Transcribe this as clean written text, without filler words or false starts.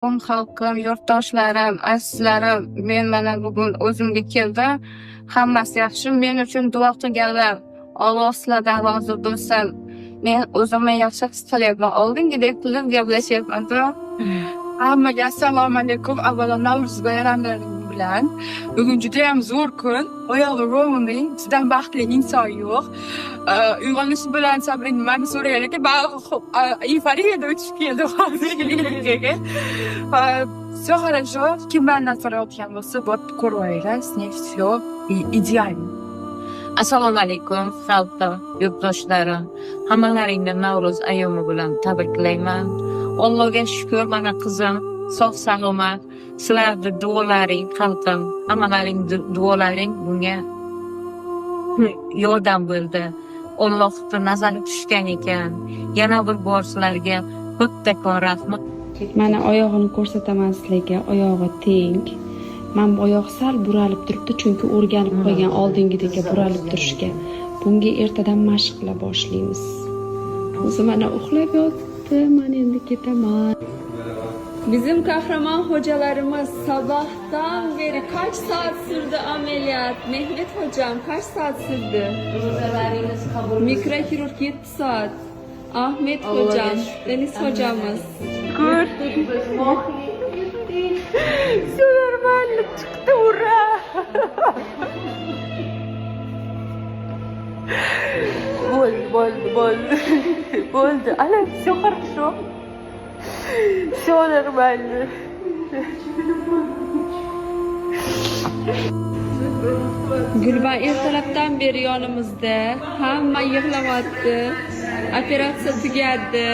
Xalqim, yurtdoshlarim, azizlarim, men mana bugun o'zimga keldim. Hammasi yaxshi. Men uchun duo qilganlar Alloh sizlardan rozi bo'lsin. Men o'zimni yaxshi his qilyapman. Oldingidek qilib gaplashyapman. Hammaga assalomu alaykum. Avvalo Navro'z bayramlari bilan. Bugun juda ham zo'r kun. Oyog'i ro'ming, sizdan baxtli inson yo'q. Uyg'onishi bilan sabring nimani so'ragan ekan, eyforiyada o'tib keldi hozirga. Все хорошо. Kim bilan so'rayotgan bo'lsa, bot ko'raylik. С ней все идеально. Assalomu alaykum xalqim, yurtdoshlarim. Hammalaringni Navro'z ayyomi bilan tabriklayman. Allohga shukr, mana qizim sog' salomat. Sizlarning duolaring, xalqim, hammalaring duolaring bunga yordam bo'ldi. Allohning nazari tushgan ekan. Yana bir bor sizlarga kattakon rahmat. Mana oyog'ini ko'rsataman sizlarga, oyog'i teng. Men bu oyoq sal buralib turibdi, chunki o'rganib qo'ygan oldingidek buralib turishga. Bunga ertadan mashq qila boshlaymiz. O'zi mana uxlab yotdi, men endi ketaman. Bizim kahraman hocalarımız sabahtan beri kaç saat sürdü ameliyat? Mehmet hocam kaç saat sürdü? Mikrokirurg 7 saat. Ahmet hocam, Deniz hocamız. Süpermenlik çıktı, ura! Болды. Аля, все хорошо. Все нормально. Gulban ertalabdan beri yonimizda. Hamma yig'lamoqda. Operatsiya tugadi.